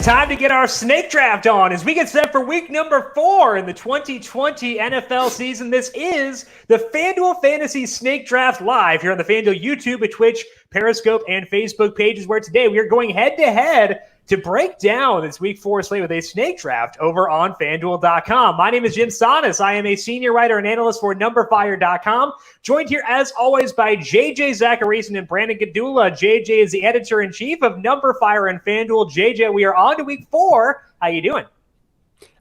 time to get our snake draft on as we get set for week number 4 in the 2020 NFL season. This is the FanDuel Fantasy Snake Draft live here on the FanDuel YouTube, Twitch, Periscope, and Facebook pages, where today we are going head-to-head to break down this week 4 slate with a snake draft over on FanDuel.com. My name is Jim Sanas. I am a senior writer and analyst for numberFire.com. Joined here, as always, by JJ Zachariason and Brandon Gadula. JJ is the editor-in-chief of numberFire and FanDuel. JJ, we are on to week 4. How you doing?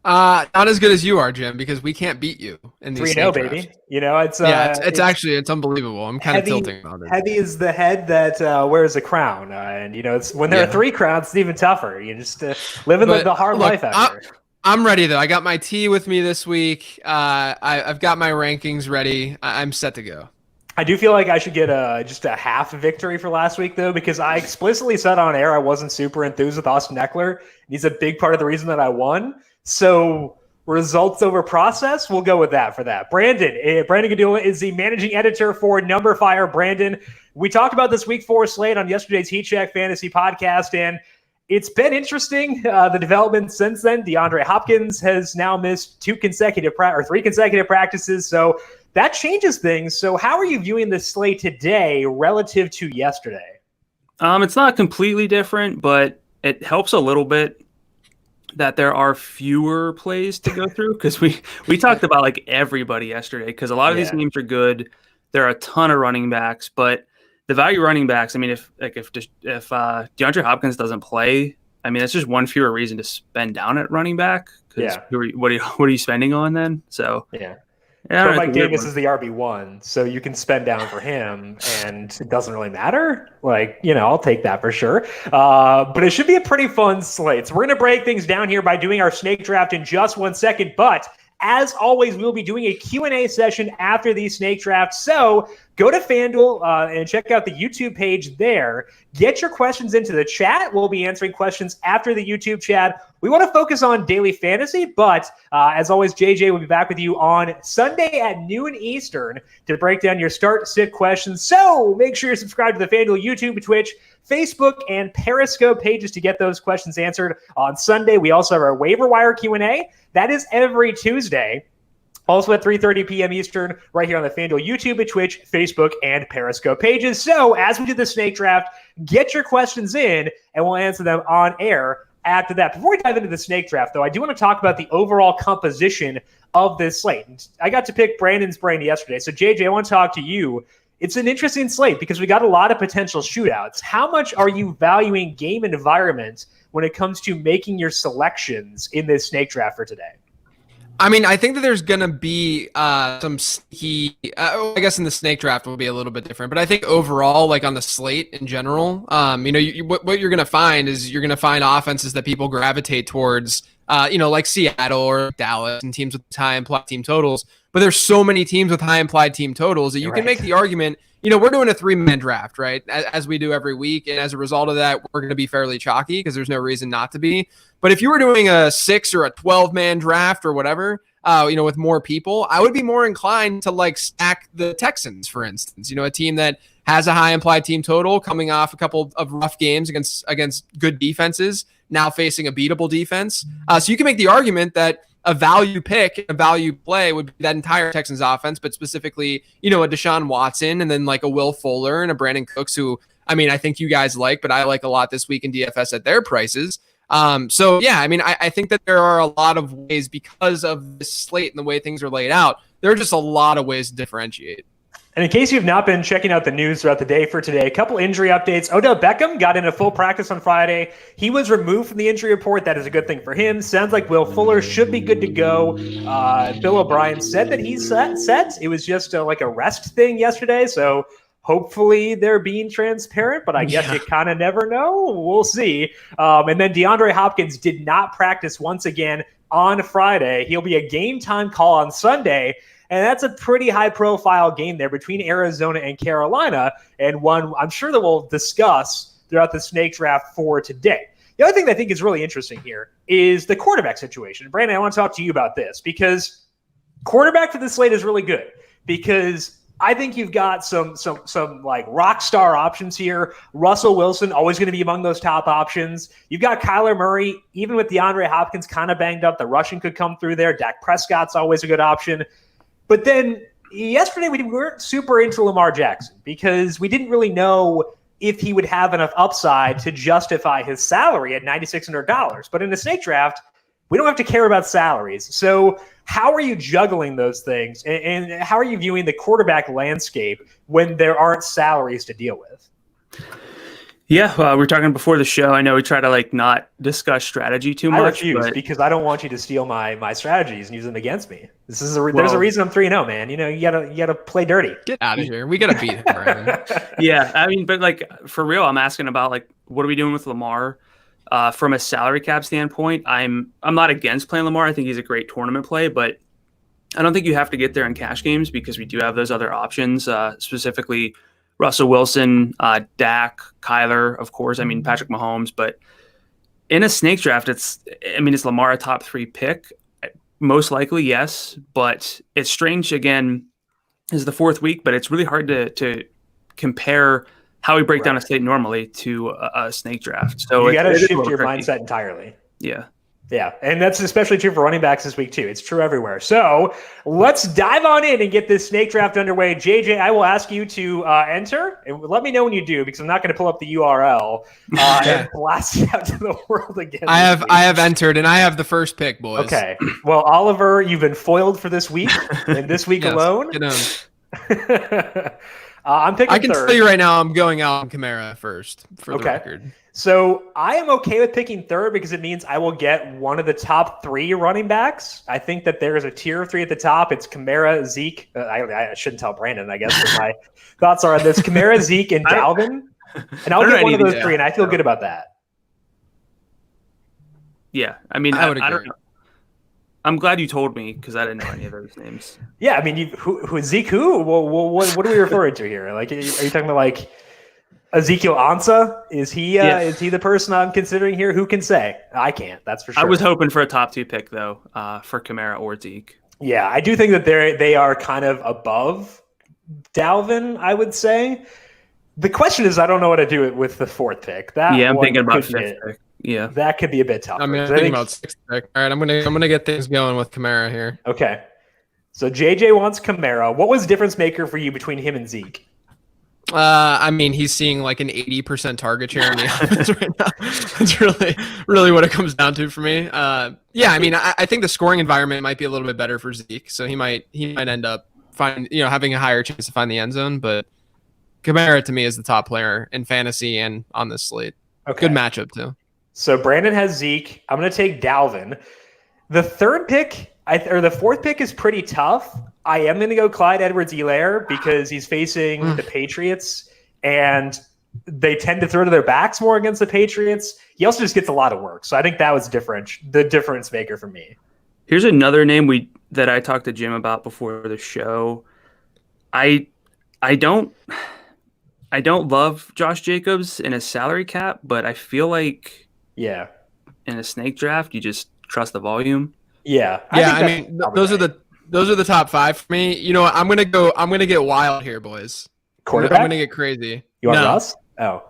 Not as good as you are, Jim, because we can't beat you in these 3-0, baby. You know, it's unbelievable. I'm kind of tilting about it. Heavy is the head that wears a crown, and you know, it's when there are 3 crowns, it's even tougher. You just living the hard life out here. I'm ready though. I got my tea with me this week. I've got my rankings ready. I'm set to go. I do feel like I should get just a half victory for last week, though, because I explicitly said on air I wasn't super enthused with Austin Eckler. He's a big part of the reason that I won. So results over process, we'll go with that for that. Brandon Gadula is the managing editor for numberFire. Brandon, we talked about this week 4 slate on yesterday's Heat Check Fantasy podcast, and it's been interesting, the development since then. DeAndre Hopkins has now missed 3 consecutive practices, so that changes things. So how are you viewing this slate today relative to yesterday? It's not completely different, but it helps a little bit that there are fewer plays to go through, because we talked about like everybody yesterday, because a lot of these games are good. There are a ton of running backs, but the value running backs, I mean, if DeAndre Hopkins doesn't play, I mean, that's just one fewer reason to spend down at running back. What are you spending on then? So but Mike Davis is the RB1, so you can spend down for him, and it doesn't really matter. Like, you know, I'll take that for sure. But it should be a pretty fun slate. So we're going to break things down here by doing our snake draft in just 1 second. But as always, we'll be doing a Q&A session after these snake drafts. So go to FanDuel and check out the YouTube page there. Get your questions into the chat. We'll be answering questions after the YouTube chat. We want to focus on daily fantasy, but as always, JJ will be back with you on Sunday at noon Eastern to break down your start-sit questions. So make sure you're subscribed to the FanDuel YouTube, Twitch, Facebook, and Periscope pages to get those questions answered on Sunday. We also have our waiver wire Q&A. That is every Tuesday, also at 3:30 p.m. Eastern, right here on the FanDuel YouTube, Twitch, Facebook, and Periscope pages. So as we do the snake draft, get your questions in, and we'll answer them on air after that. Before we dive into the snake draft, though, I do want to talk about the overall composition of this slate. I got to pick Brandon's brain yesterday. So, JJ, I want to talk to you. It's an interesting slate because we got a lot of potential shootouts. How much are you valuing game environment when it comes to making your selections in this snake draft for today? I mean, I think that there's going to be some sneaky, I guess in the snake draft will be a little bit different, but I think overall, like on the slate in general, what you're going to find is you're going to find offenses that people gravitate towards, like Seattle or Dallas and teams with high implied team totals. But there's so many teams with high implied team totals that you can make the argument, we're doing a 3-man draft, right? As we do every week. And as a result of that, we're going to be fairly chalky because there's no reason not to be. But if you were doing a 6 or a 12-man draft or whatever, with more people, I would be more inclined to like stack the Texans, for instance, a team that has a high implied team total coming off a couple of rough games against good defenses, now facing a beatable defense. So you can make the argument that a value pick, a value play would be that entire Texans offense, but specifically, a Deshaun Watson and then like a Will Fuller and a Brandon Cooks, who, I think you guys like, but I like a lot this week in DFS at their prices. I think that there are a lot of ways because of this slate and the way things are laid out. There are just a lot of ways to differentiate. And in case you've not been checking out the news throughout the day for today, a couple injury updates. Odell Beckham got in a full practice on Friday. He was removed from the injury report. That is a good thing for him. Sounds like Will Fuller should be good to go. Bill O'Brien said that he's set. It was just like a rest thing yesterday, so hopefully they're being transparent, but I guess you kind of never know. We'll see. And then DeAndre Hopkins did not practice once again on Friday. He'll be a game-time call on Sunday. And that's a pretty high-profile game there between Arizona and Carolina, and one I'm sure that we'll discuss throughout the snake draft for today. The other thing that I think is really interesting here is the quarterback situation. Brandon, I want to talk to you about this because quarterback for this slate is really good because I think you've got some like rock star options here. Russell Wilson, always going to be among those top options. You've got Kyler Murray, even with DeAndre Hopkins kind of banged up, the rushing could come through there. Dak Prescott's always a good option. But then yesterday we weren't super into Lamar Jackson because we didn't really know if he would have enough upside to justify his salary at $9,600. But in the snake draft, we don't have to care about salaries. So how are you juggling those things? And how are you viewing the quarterback landscape when there aren't salaries to deal with? Yeah, we were talking before the show. I know we try to not discuss strategy too much. I refuse because I don't want you to steal my strategies and use them against me. There's a reason I'm 3-0, man. You gotta play dirty. Get out of here. We gotta beat him, Brandon. Yeah, I mean, but for real, I'm asking about what are we doing with Lamar? From a salary cap standpoint, I'm not against playing Lamar. I think he's a great tournament play, but I don't think you have to get there in cash games because we do have those other options, specifically Russell Wilson, Dak, Kyler, of course. I mean, Patrick Mahomes. But in a snake draft, is Lamar a top 3 pick? Most likely, yes. But it's strange, again, is the 4th week, but it's really hard to compare how we break down a slate normally to a snake draft. So you got to shift your mindset entirely. Yeah. Yeah, and that's especially true for running backs this week, too. It's true everywhere. So let's dive on in and get this snake draft underway. JJ, I will ask you to enter, and let me know when you do, because I'm not going to pull up the URL and blast it out to the world again. I have entered, and I have the first pick, boys. Okay. Well, Oliver, you've been foiled for this week, and this week alone. I'm picking I can third. tell you right now, I'm going out on Kamara first, for the record. So I am okay with picking third because it means I will get one of the top 3 running backs. I think that there is a tier of 3 at the top. It's Kamara, Zeke. I shouldn't tell Brandon, I guess, what my thoughts are on this. Kamara, Zeke, and Dalvin. And I'll get one of those 3, and I feel good about that. Yeah, I mean, I would agree. I don't know. I'm glad you told me because I didn't know any of those names. Yeah, I mean, who Zeke? Who? What are we referring to here? Are you talking about Ezekiel Ansah? Is he the person I'm considering here? Who can say? I can't. That's for sure. I was hoping for a top 2 pick though, for Kamara or Zeke. Yeah, I do think that they are kind of above Dalvin, I would say. The question is, I don't know what to do with the 4th pick. I'm thinking about 5th pick. Yeah, that could be a bit tough. I'm thinking about 6th pick. All right, I'm gonna get things going with Kamara here. Okay, so JJ wants Kamara. What was difference maker for you between him and Zeke? I mean, he's seeing an 80% target share in the offense right now. That's really what it comes down to for me. I mean, I think the scoring environment might be a little bit better for Zeke, so he might end up having a higher chance to find the end zone. But Kamara to me is the top player in fantasy and on this slate. Okay. Good matchup too. So Brandon has Zeke. I'm going to take Dalvin. The 3rd pick, or the 4th pick is pretty tough. I am going to go Clyde Edwards-Helaire because he's facing the Patriots, and they tend to throw to their backs more against the Patriots. He also just gets a lot of work. So I think that was the difference maker for me. Here's another name that I talked to Jim about before the show. I don't love Josh Jacobs in a salary cap, but I feel like in a snake draft, you just trust the volume. Yeah. I mean, those are the top 5 for me. You know what? I'm gonna get wild here, boys. Quarterback? I'm gonna get crazy. You want Russ? Oh.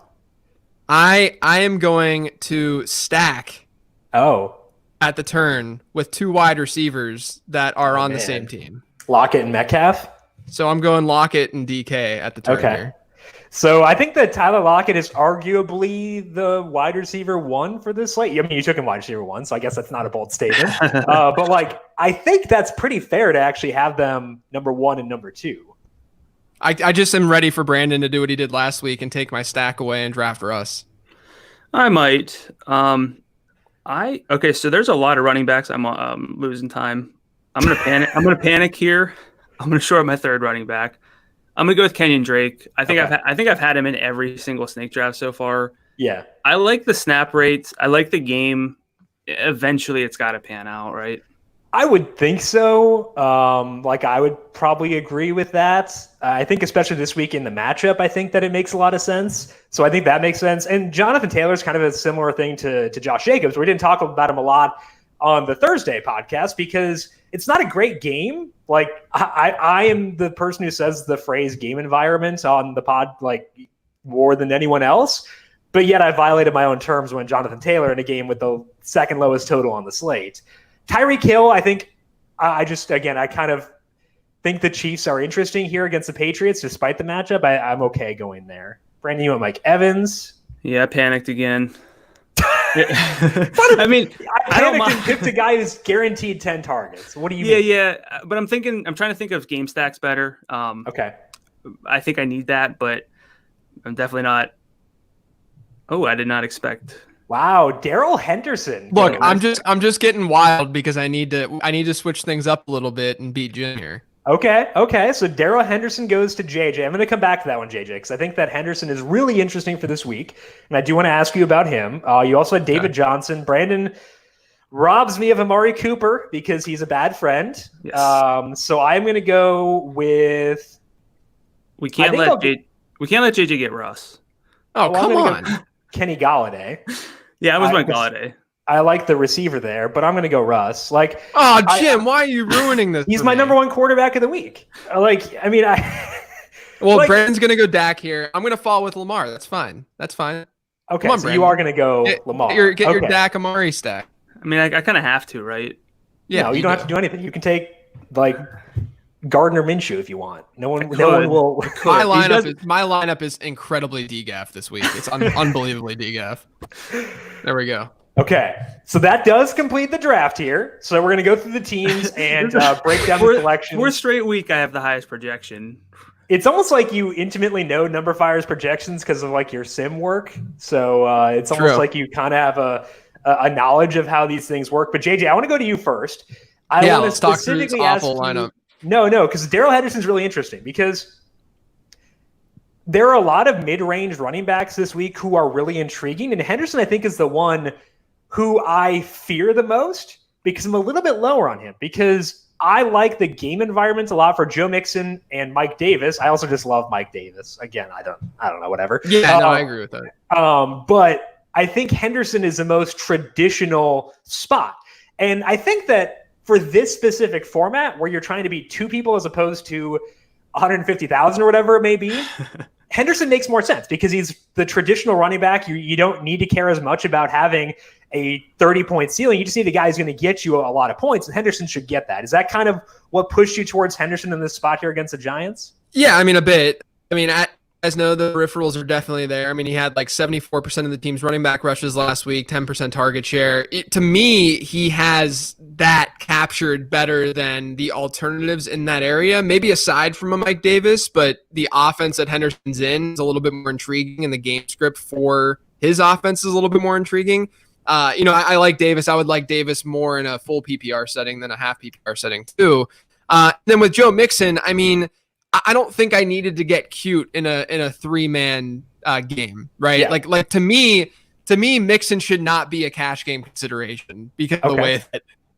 I am going to stack at the turn with 2 wide receivers that are on the same team. Lockett and Metcalf? So I'm going Lockett and DK at the turn here. So I think that Tyler Lockett is arguably the wide receiver 1 for this slate. I mean, you took him wide receiver 1, so I guess that's not a bold statement. But I think that's pretty fair to actually have them number 1 and number 2. I just am ready for Brandon to do what he did last week and take my stack away and draft Russ. I might. So there's a lot of running backs. I'm losing time. I'm gonna panic. I'm gonna panic here. I'm gonna short my 3rd running back. I'm gonna go with Kenyon Drake. I think I've had him in every single snake draft so far. Yeah, I like the snap rates. I like the game. Eventually, it's got to pan out, right? I would think so. I would probably agree with that. I think especially this week in the matchup, I think that it makes a lot of sense. So I think that makes sense. And Jonathan Taylor's kind of a similar thing to Josh Jacobs. We didn't talk about him a lot on the Thursday podcast because it's not a great game. Like I am the person who says the phrase game environment on the pod like more than anyone else. But yet I violated my own terms when Jonathan Taylor in a game with the second lowest total on the slate. Tyreek Hill, I think I kind of think the Chiefs are interesting here against the Patriots despite the matchup. I'm okay going there. Brandon, you want Mike Evans? Yeah, I panicked again. I mean, I panicked and picked a guy who's guaranteed 10 targets. What do you mean? Yeah, but I'm trying to think of game stacks better. Okay. I think I need that, but I'm definitely not. Oh, I did not expect. Wow, Darrell Henderson. Look, I'm just getting wild because I need to switch things up a little bit and beat Jim here. Okay. So Darrell Henderson goes to JJ. I'm going to come back to that one, JJ, because I think that Henderson is really interesting for this week, and I do want to ask you about him. You also had David Johnson. Brandon robs me of Amari Cooper because he's a bad friend. Yes. So I'm going to go with. We can't let JJ get Russ. Oh, come on. Kenny Galladay. Yeah, I was my Galladay. I like the receiver there, but I'm going to go Russ. Like, oh, Jim, why are you ruining this? He's my number one quarterback of the week. Well, Brandon's going to go Dak here. I'm going to fall with Lamar. That's fine. Okay, so Brandon. You are going to go Lamar. Get your Dak Amari stack. I mean, I kind of have to, right? Yeah, no, you don't have to do anything. You can take like Gardner Minshew if you want. No one will. My lineup is incredibly DGAF this week. It's unbelievably DGAF. There we go. Okay, so that does complete the draft here. So we're going to go through the teams and break down the selections. For a straight week, I have the highest projection. It's almost like you intimately know numberFire's projections because of like your sim work. So it's almost like you kind of have a knowledge of how these things work. But JJ, I want to go to you first. Let's talk through this awful lineup. No, because Darrell Henderson's really interesting because there are a lot of mid-range running backs this week who are really intriguing. And Henderson, I think, is the one who I fear the most because I'm a little bit lower on him because I like the game environment a lot for Joe Mixon and Mike Davis. I also just love Mike Davis. Again, I don't know, whatever. Yeah, I agree with that. But I think Henderson is the most traditional spot. And I think that for this specific format where you're trying to be two people as opposed to 150,000 or whatever it may be, Henderson makes more sense because he's the traditional running back. You don't need to care as much about having a 30-point ceiling. You just need a guy who's going to get you a lot of points, and Henderson should get that. Is that kind of what pushed you towards Henderson in this spot here against the Giants? Yeah, I mean, a bit. I mean, guys know the peripherals are definitely there. I mean, he had like 74% of the team's running back rushes last week, 10% target share. To me, he has that captured better than the alternatives in that area, maybe aside from a Mike Davis, but the offense that Henderson's in is a little bit more intriguing, and the game script for his offense is a little bit more intriguing. I like Davis. I would like Davis more in a full PPR setting than a half PPR setting too. Then with Joe Mixon, I mean, I don't think I needed to get cute in a 3-man game, right? Yeah. Like to me, Mixon should not be a cash game consideration because of the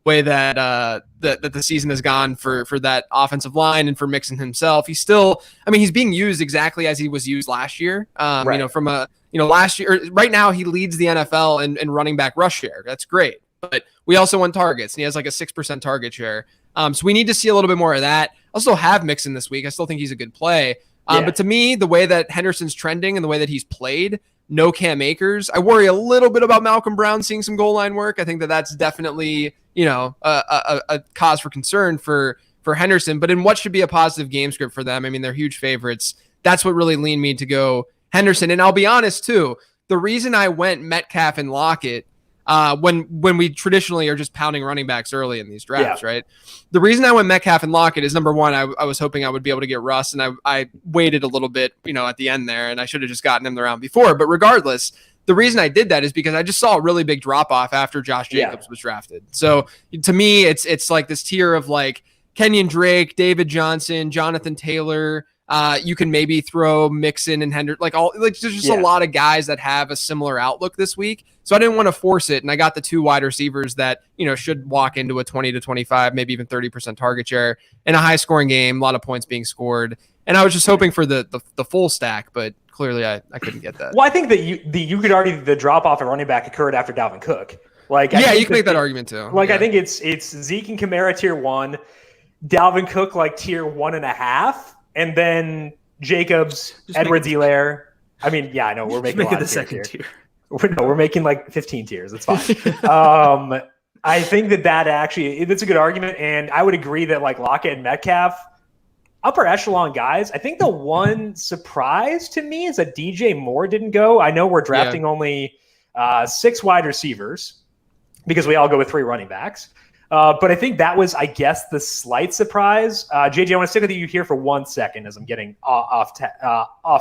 way that the season has gone for that offensive line and for Mixon himself. He's being used exactly as he was used last year. Right. Last year, right now he leads the NFL in running back rush share. That's great, but we also won targets, and he has like a 6% target share. So we need to see a little bit more of that. I'll still have Mixon this week. I still think he's a good play. But to me, the way that Henderson's trending and the way that he's played, no Cam Akers, I worry a little bit about Malcolm Brown seeing some goal line work. I think that's definitely, a cause for concern for Henderson. But in what should be a positive game script for them, I mean, they're huge favorites. That's what really leaned me to go Henderson. And I'll be honest, too, the reason I went Metcalf and Lockett when we traditionally are just pounding running backs early in these drafts, right? The reason I went Metcalf and Lockett is, number one, I was hoping I would be able to get Russ, and I waited a little bit, at the end there, and I should have just gotten him the round before. But regardless, the reason I did that is because I just saw a really big drop-off after Josh Jacobs was drafted. So to me, it's like this tier of like Kenyon Drake, David Johnson, Jonathan Taylor. You can maybe throw Mixon and Henderson, there's just a lot of guys that have a similar outlook this week. So I didn't want to force it. And I got the two wide receivers that, should walk into a 20 to 25, maybe even 30% target share in a high scoring game, a lot of points being scored. And I was just hoping for the full stack, but clearly I couldn't get that. Well, I think that you could argue the drop off at running back occurred after Dalvin Cook. Like, yeah, you can make that argument too. Like, yeah. I think it's Zeke and Kamara tier 1, Dalvin Cook like tier 1.5, and then Jacobs, Edwards-Helaire. I mean, yeah, I know we're making a lot of the second tier. We're making like 15 tiers. It's fine. I think that actually, it's a good argument. And I would agree that like Lockett and Metcalf, upper echelon guys. I think the one surprise to me is that DJ Moore didn't go. I know we're drafting only 6 wide receivers because we all go with 3 running backs. But I think that was, I guess, the slight surprise. JJ, I want to stick with you here for 1 second as I'm getting off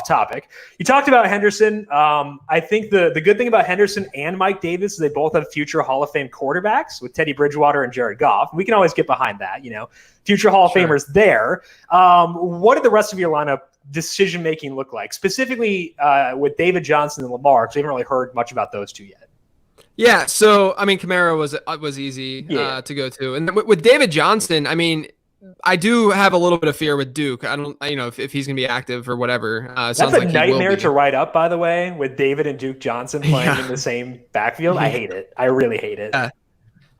topic. You talked about Henderson. I think the good thing about Henderson and Mike Davis is they both have future Hall of Fame quarterbacks with Teddy Bridgewater and Jared Goff. We can always get behind that, future Hall of Famers there. What did the rest of your lineup decision-making look like, specifically with David Johnson and Lamar? Because we haven't really heard much about those two yet. Yeah, so I mean, Kamara was easy to go to, and with David Johnson, I mean, I do have a little bit of fear with Duke. I don't, if he's gonna be active or whatever. That's a nightmare to write up, by the way, with David and Duke Johnson playing in the same backfield. I hate it. I really hate it.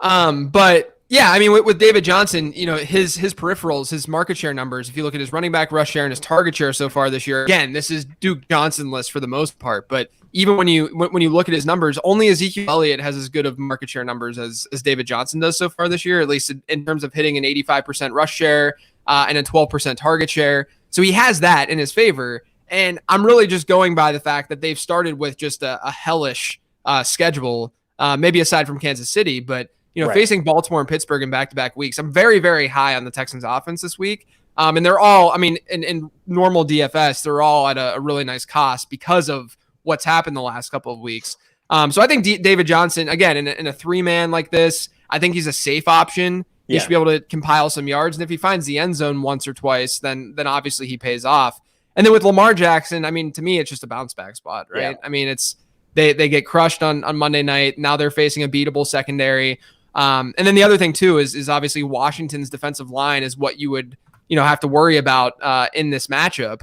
But yeah, I mean, with David Johnson, his peripherals, his market share numbers. If you look at his running back rush share and his target share so far this year, again, this is Duke Johnson list for the most part, but even when you look at his numbers, only Ezekiel Elliott has as good of market share numbers as David Johnson does so far this year, at least in terms of hitting an 85% rush share and a 12% target share. So he has that in his favor. And I'm really just going by the fact that they've started with just a hellish schedule, maybe aside from Kansas City, but facing Baltimore and Pittsburgh in back-to-back weeks. I'm very, very high on the Texans offense this week. And they're all, I mean, in normal DFS, they're all at a really nice cost because of what's happened the last couple of weeks. So I think David Johnson, again, in a 3-man like this, I think he's a safe option. He should be able to compile some yards. And if he finds the end zone once or twice, then obviously he pays off. And then with Lamar Jackson, I mean, to me, it's just a bounce back spot, right? Yeah. I mean, it's they get crushed on Monday night. Now they're facing a beatable secondary. And then the other thing too is obviously Washington's defensive line is what you would have to worry about in this matchup,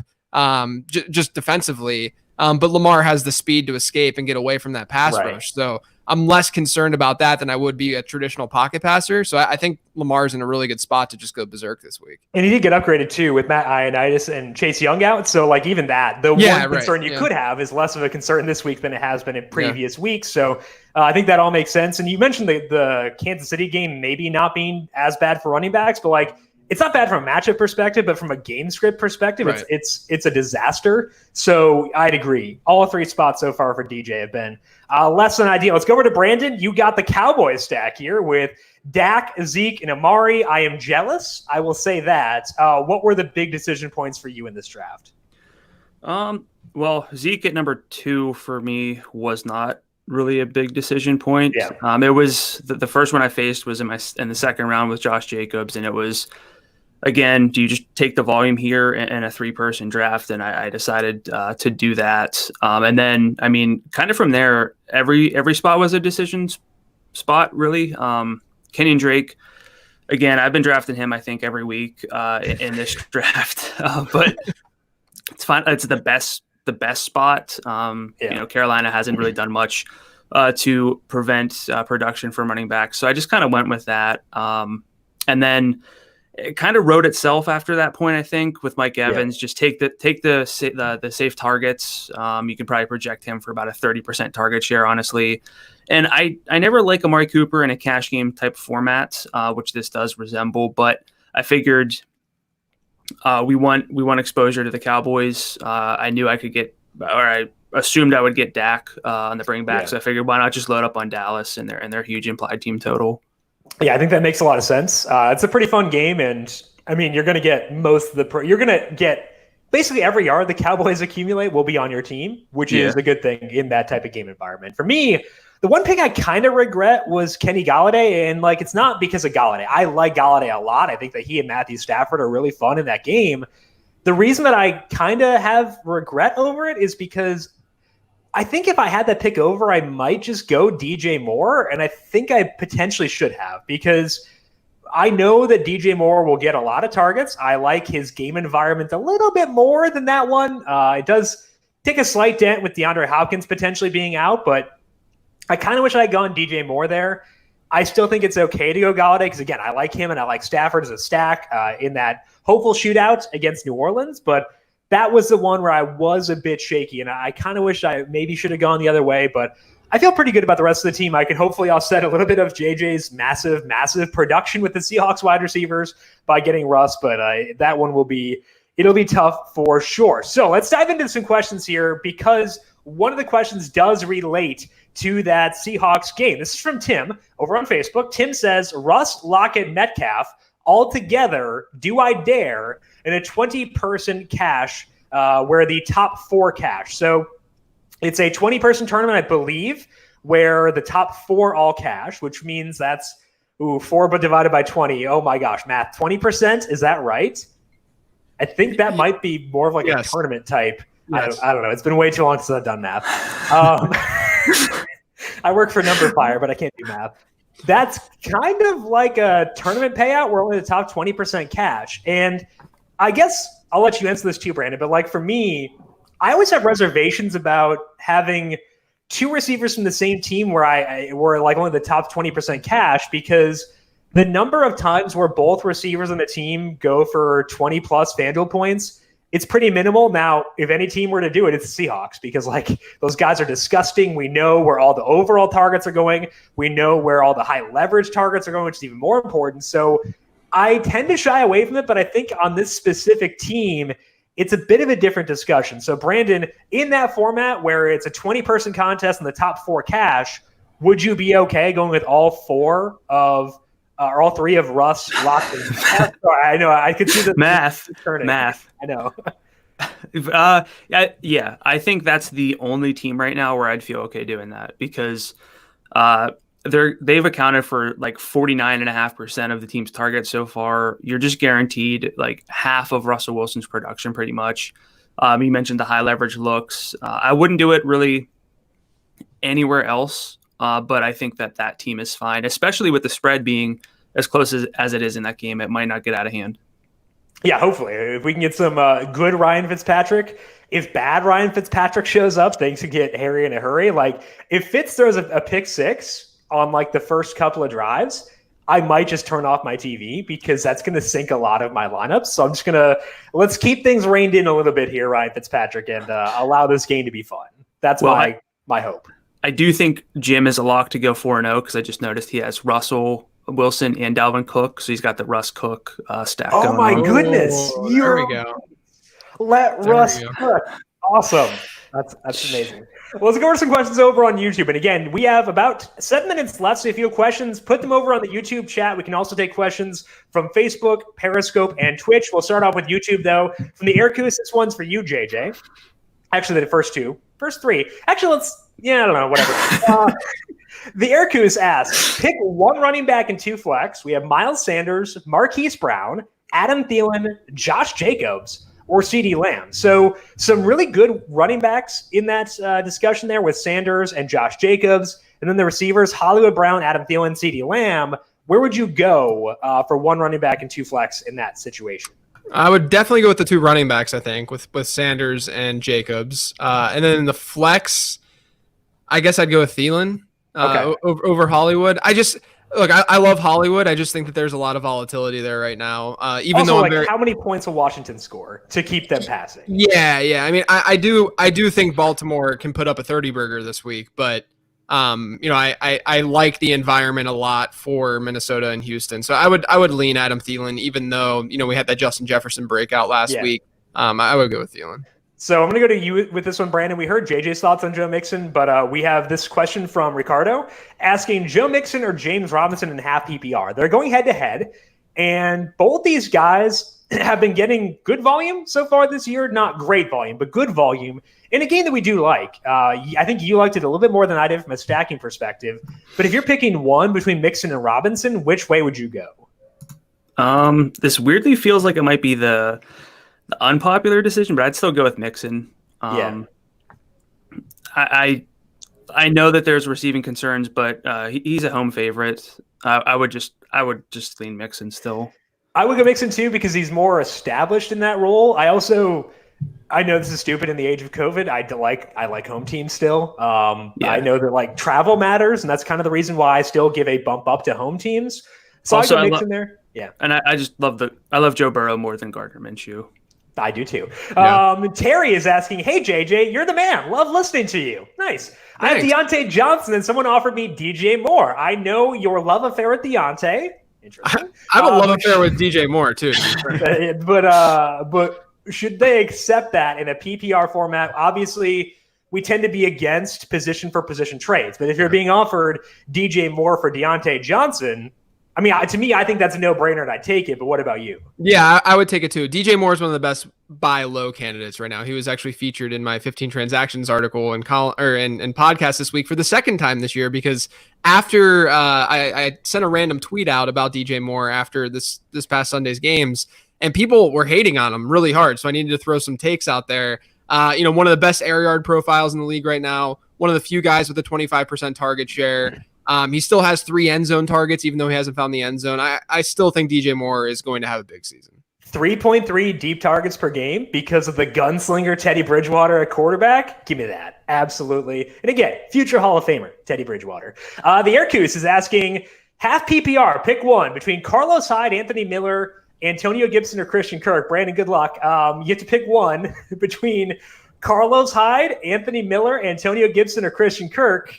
just defensively. But Lamar has the speed to escape and get away from that pass rush. So I'm less concerned about that than I would be a traditional pocket passer. So I think Lamar's in a really good spot to just go berserk this week. And he did get upgraded too with Matt Ioannidis and Chase Young out. So like even that, the one concern you could have is less of a concern this week than it has been in previous weeks. So I think that all makes sense. And you mentioned the Kansas City game maybe not being as bad for running backs, but like, it's not bad from a matchup perspective, but from a game script perspective, it's a disaster. So I'd agree. All 3 spots so far for DJ have been less than ideal. Let's go over to Brandon. You got the Cowboys stack here with Dak, Zeke, and Amari. I am jealous. I will say that. What were the big decision points for you in this draft? Well, Zeke at number 2 for me was not really a big decision point. Yeah. It was the first one I faced was in the second round with Josh Jacobs, and it was, again, do you just take the volume here in a 3-person draft? And I decided to do that. And then, I mean, kind of from there, every spot was a decision spot, really. Kenyon Drake, again, I've been drafting him, I think, every week in this draft. But it's fine. It's the best spot. Carolina hasn't really done much to prevent production from running back. So I just kind of went with that. And then it kind of wrote itself after that point, I think, with Mike Evans. Just take the safe targets. You can probably project him for about a 30% target share, honestly. And I never like Amari Cooper in a cash game type format, which this does resemble. But I figured we want exposure to the Cowboys. I knew I could get, or I assumed I would get Dak on the bring back. So I figured, why not just load up on Dallas and their huge implied team total. Yeah, I think that makes a lot of sense. It's a pretty fun game, and I mean, you're going to get you're going to get basically every yard the Cowboys accumulate will be on your team, which is a good thing in that type of game environment. For me, the one pick I kind of regret was Kenny Golladay, and like it's not because of Golladay. I like Golladay a lot. I think that he and Matthew Stafford are really fun in that game. The reason that I kind of have regret over it is because I think if I had that pick over, I might just go DJ Moore, and I think I potentially should have, because I know that DJ Moore will get a lot of targets. I like his game environment a little bit more than that one. It does take a slight dent with DeAndre Hopkins potentially being out, but I kind of wish I had gone DJ Moore there. I still think it's okay to go Galladay because, again, I like him and I like Stafford as a stack in that hopeful shootout against New Orleans. But that was the one where I was a bit shaky, and I kind of wish I maybe should have gone the other way. But I feel pretty good about the rest of the team. I can hopefully offset a little bit of JJ's massive, massive production with the Seahawks wide receivers by getting Russ. But that one it'll be tough for sure. So let's dive into some questions here because one of the questions does relate to that Seahawks game. This is from Tim over on Facebook. Tim says, Russ, Lockett, Metcalf, all together, do I dare in a 20-person cash where the top 4 cash? So it's a 20-person tournament, I believe, where the top 4 all cash, which means that's 4 but divided by 20. Oh my gosh, math. 20%, is that right? I think that might be more of like a tournament type. Yes. I don't know. It's been way too long since I've done math. I work for numberFire, but I can't do math. That's kind of like a tournament payout where only the top 20% cash. And I guess I'll let you answer this too, Brandon. But like for me, I always have reservations about having 2 receivers from the same team where I were like only the top 20% cash because the number of times where both receivers on the team go for 20 plus FanDuel points, it's pretty minimal. Now, if any team were to do it, it's the Seahawks because like those guys are disgusting. We know where all the overall targets are going. We know where all the high leverage targets are going, which is even more important. So I tend to shy away from it, but I think on this specific team, it's a bit of a different discussion. So Brandon, in that format where it's a 20-person contest and the top 4 cash, would you be okay going with all 3 of Russ, Locke, and Sorry, I know I could see the math. I know. Yeah, I think that's the only team right now where I'd feel okay doing that because they've accounted for like 49.5% of the team's targets so far. You're just guaranteed like half of Russell Wilson's production pretty much. You mentioned the high leverage looks. I wouldn't do it really anywhere else, but I think that team is fine, especially with the spread being as close as it is in that game. It might not get out of hand. Yeah, hopefully. If we can get some good Ryan Fitzpatrick. If bad Ryan Fitzpatrick shows up, things could get hairy in a hurry. Like, if Fitz throws a pick 6 on, like, the first couple of drives, I might just turn off my TV because that's going to sink a lot of my lineups. So I'm just going to – let's keep things reined in a little bit here, Ryan Fitzpatrick, and allow this game to be fun. That's my hope. I do think Jim is a lock to go 4-0 because I just noticed he has Russell Wilson and Dalvin Cook, so he's got the Russ Cook stack. Oh my goodness! There we go. Let Russ cook. Awesome. That's amazing. Well, let's go over some questions over on YouTube. And again, we have about 7 minutes left. So if you have questions, put them over on the YouTube chat. We can also take questions from Facebook, Periscope, and Twitch. We'll start off with YouTube, though. From the Aircus, this one's for you, JJ. Actually, the first 3. Actually, I don't know, whatever. The Aircus asks, pick 1 running back and 2 flex. We have Miles Sanders, Marquise Brown, Adam Thielen, Josh Jacobs, or CeeDee Lamb. So some really good running backs in that discussion there with Sanders and Josh Jacobs. And then the receivers, Hollywood Brown, Adam Thielen, CeeDee Lamb. Where would you go for 1 running back and 2 flex in that situation? I would definitely go with the 2 running backs, I think, with Sanders and Jacobs. And then in the flex, I guess I'd go with Thielen over Hollywood. I love Hollywood. I just think that there's a lot of volatility there right now. How many points will Washington score to keep them passing? Yeah. I mean, I do think Baltimore can put up a 30 burger this week, but I like the environment a lot for Minnesota and Houston. So I would lean Adam Thielen, even though we had that Justin Jefferson breakout last week. I would go with Thielen. So I'm going to go to you with this one, Brandon. We heard JJ's thoughts on Joe Mixon, but we have this question from Ricardo asking Joe Mixon or James Robinson in half PPR. They're going head-to-head, and both these guys have been getting good volume so far this year. Not great volume, but good volume in a game that we do like. I think you liked it a little bit more than I did from a stacking perspective. But if you're picking one between Mixon and Robinson, which way would you go? This weirdly feels like it might be the unpopular decision, but I'd still go with Mixon. I know that there's receiving concerns, but he's a home favorite. I would just lean Mixon still. I would go Mixon too because he's more established in that role. I also I know this is stupid in the age of COVID. I like home teams still. I know that like travel matters, and that's kind of the reason why I still give a bump up to home teams. So also, I go mix in there. Yeah. And I just love Joe Burrow more than Gardner Minshew. I do too. Yeah. Terry is asking, hey, JJ, you're the man. Love listening to you. Nice. Thanks. I have Deontay Johnson, and someone offered me DJ Moore. I know your love affair with Deontay. Interesting. I have a love affair with DJ Moore too. But should they accept that in a PPR format? Obviously, we tend to be against position for position trades. But if you're being offered DJ Moore for Deontay Johnson, I mean, to me, I think that's a no-brainer, and I'd take it. But what about you? Yeah, I would take it too. DJ Moore is one of the best buy low candidates right now. He was actually featured in my 15 transactions article and podcast this week for the second time this year, because after I sent a random tweet out about DJ Moore after this past Sunday's games, and people were hating on him really hard. So I needed to throw some takes out there. One of the best air yard profiles in the league right now. One of the few guys with a 25% target share. He still has 3 end zone targets, even though he hasn't found the end zone. I still think DJ Moore is going to have a big season. 3.3 deep targets per game because of the gunslinger Teddy Bridgewater at quarterback. Give me that. Absolutely. And again, future Hall of Famer, Teddy Bridgewater. The Aircoos is asking, half PPR, pick one between Carlos Hyde, Anthony Miller, Antonio Gibson, or Christian Kirk. Brandon, good luck. You have to pick one between Carlos Hyde, Anthony Miller, Antonio Gibson, or Christian Kirk.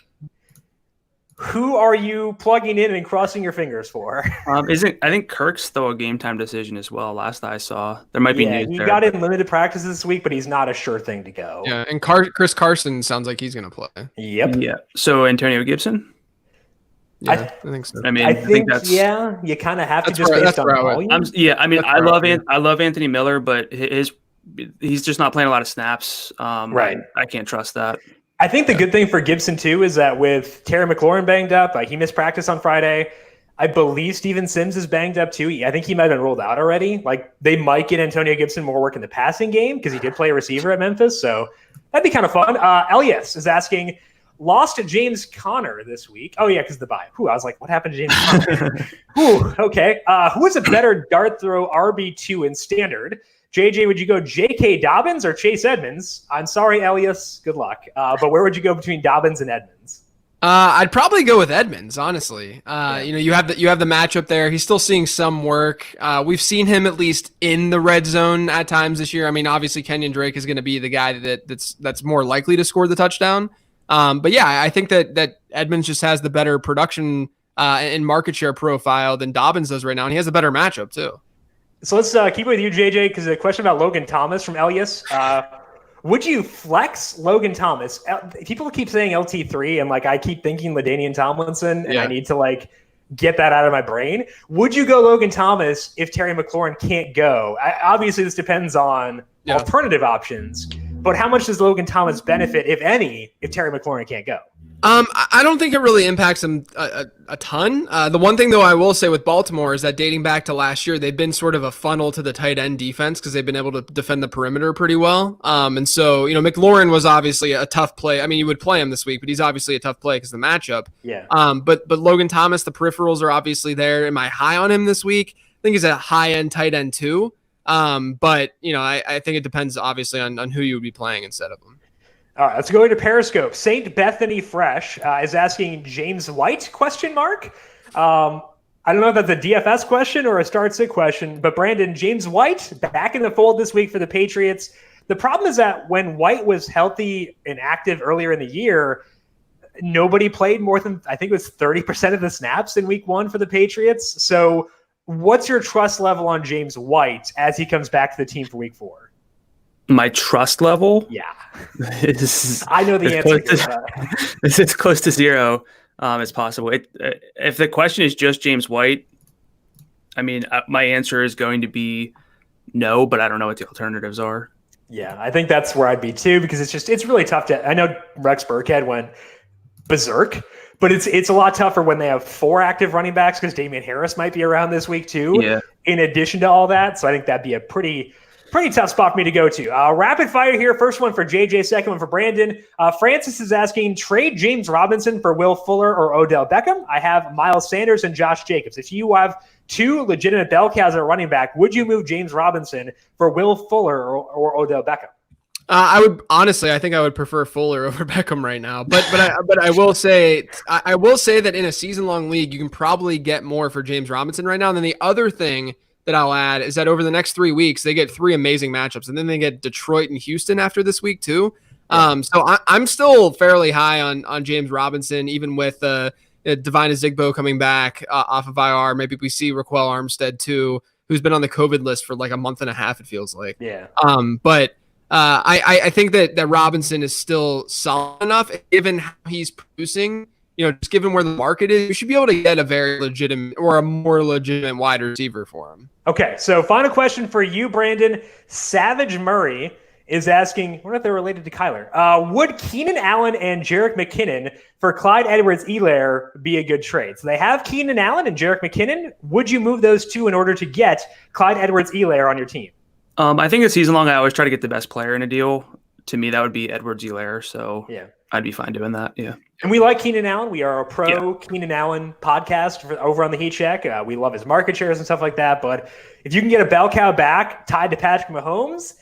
Who are you plugging in and crossing your fingers for? I think Kirk's though a game time decision as well. Last I saw, there might be news. He got in limited practice this week, but he's not a sure thing to go. Yeah, and Chris Carson sounds like he's going to play. Yep. Yeah. So Antonio Gibson. Yeah, I think so. I think that's you kind of have to just based on volume. I love Anthony Miller, but he's just not playing a lot of snaps. Right. I can't trust that. I think the good thing for Gibson, too, is that with Terry McLaurin banged up, he missed practice on Friday. I believe Steven Sims is banged up, too. I think he might have been ruled out already. They might get Antonio Gibson more work in the passing game because he did play a receiver at Memphis. So that'd be kind of fun. Elias is asking, lost to James Conner this week. Oh, yeah, because of the bye. I was like, what happened to James Conner? Okay. Who is a better dart throw RB2 in standard? JJ, would you go J.K. Dobbins or Chase Edmonds? I'm sorry, Elias. Good luck. But where would you go between Dobbins and Edmonds? I'd probably go with Edmonds, honestly. You have the matchup there. He's still seeing some work. We've seen him at least in the red zone at times this year. I mean, obviously Kenyon Drake is going to be the guy that's more likely to score the touchdown. But yeah, I think that Edmonds just has the better production and market share profile than Dobbins does right now, and he has a better matchup too. So let's keep it with you, JJ, because a question about Logan Thomas from Elias. Would you flex Logan Thomas? People keep saying LT3, and I keep thinking LaDainian Tomlinson, and I need to get that out of my brain. Would you go Logan Thomas if Terry McLaurin can't go? Obviously, this depends on alternative options, but how much does Logan Thomas benefit, if any, if Terry McLaurin can't go? I don't think it really impacts him a ton. The one thing, though, I will say with Baltimore is that dating back to last year, they've been sort of a funnel to the tight end defense because they've been able to defend the perimeter pretty well. And so, McLaurin was obviously a tough play. I mean, you would play him this week, but he's obviously a tough play because of the matchup. Yeah. But Logan Thomas, the peripherals are obviously there. Am I high on him this week? I think he's a high-end tight end too. But, I think it depends obviously on who you would be playing instead of him. All right, let's go into Periscope. Saint Bethany Fresh is asking James White, ? I don't know if that's a DFS question or a start sit question, but Brandon, James White back in the fold this week for the Patriots. The problem is that when White was healthy and active earlier in the year, nobody played more than, I think it was 30% of the snaps in week 1 for the Patriots. So what's your trust level on James White as he comes back to the team for week 4? My trust level? Yeah. I know the answer. It's as close to 0 as possible. If the question is just James White, I mean, my answer is going to be no, but I don't know what the alternatives are. Yeah, I think that's where I'd be too, because it's really tough to. I know Rex Burkhead went berserk, but it's a lot tougher when they have 4 active running backs because Damian Harris might be around this week too. Yeah. In addition to all that, so I think that'd be a pretty Pretty tough spot for me to go to. Rapid fire here. First one for JJ, second one for Brandon. Francis is asking, trade James Robinson for Will Fuller or Odell Beckham. I have Miles Sanders and Josh Jacobs. If you have two legitimate bell cows at running back, would you move James Robinson for Will Fuller or Odell Beckham? I think I would prefer Fuller over Beckham right now. But I will say that in a season-long league, you can probably get more for James Robinson right now. And then the other thing that I'll add is that over the next 3 weeks, they get 3 amazing matchups, and then they get Detroit and Houston after this week too. So I'm still fairly high on James Robinson, even with Devine Ezigbo coming back off of IR. Maybe we see Raquel Armstead too, who's been on the COVID list for like a month and a half, it feels like. Yeah. But I think that Robinson is still solid enough, given how he's producing. Just given where the market is, you should be able to get a very legitimate or a more legitimate wide receiver for him. Okay, so final question for you, Brandon. Savage Murray is asking, I wonder if they're related to Kyler. Would Keenan Allen and Jerick McKinnon for Clyde Edwards-Helaire be a good trade? So they have Keenan Allen and Jerick McKinnon. Would you move those two in order to get Clyde Edwards-Helaire on your team? I think it's season long. I always try to get the best player in a deal. To me, that would be Edwards-Helaire. So yeah, I'd be fine doing that. Yeah. And we like Keenan Allen. We are a pro Keenan Allen podcast over on the Heat Check. We love his market shares and stuff like that. But if you can get a bell cow back tied to Patrick Mahomes,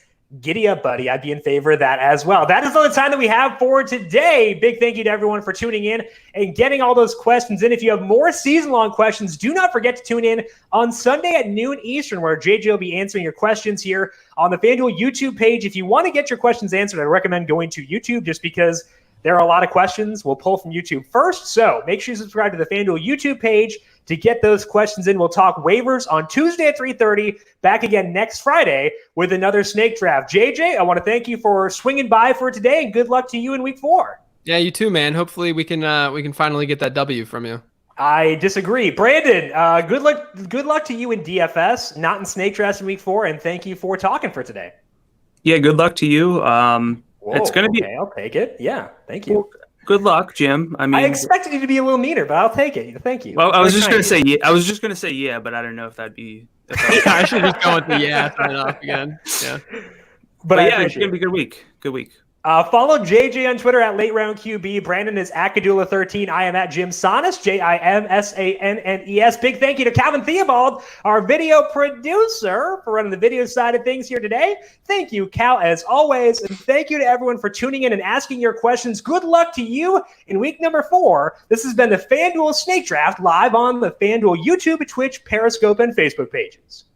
giddy up, buddy. I'd be in favor of that as well. That is all the time that we have for today. Big thank you to everyone for tuning in and getting all those questions in. If you have more season-long questions, do not forget to tune in on Sunday at noon Eastern, where JJ will be answering your questions here on the FanDuel YouTube page. If you want to get your questions answered, I recommend going to YouTube just because there are a lot of questions we'll pull from YouTube first. So make sure you subscribe to the FanDuel YouTube page to get those questions in. We'll talk waivers on Tuesday at 3:30. Back again next Friday with another snake draft. JJ, I want to thank you for swinging by for today, and good luck to you in week 4. Yeah, you too, man. Hopefully we can finally get that W from you. I disagree. Brandon, good luck to you in DFS, not in snake drafts in week 4, and thank you for talking for today. Yeah, good luck to you. It's going to be. I'll take it. Yeah, thank you. Well, good luck, Jim. I expected you to be a little meaner, but I'll take it. Thank you. Well, I was just going to say yeah. I was just going to say yeah, but I don't know if that'd be. I should just go with the yeah. Sign off again. Yeah. But yeah, it's going to be a good week. Good week. Follow JJ on Twitter at LateRoundQB. Brandon is at Kadula13. I am at Jim Sanas, JimSannes. Big thank you to Calvin Theobald, our video producer, for running the video side of things here today. Thank you, Cal, as always. And thank you to everyone for tuning in and asking your questions. Good luck to you in week number 4. This has been the FanDuel Snake Draft live on the FanDuel YouTube, Twitch, Periscope, and Facebook pages.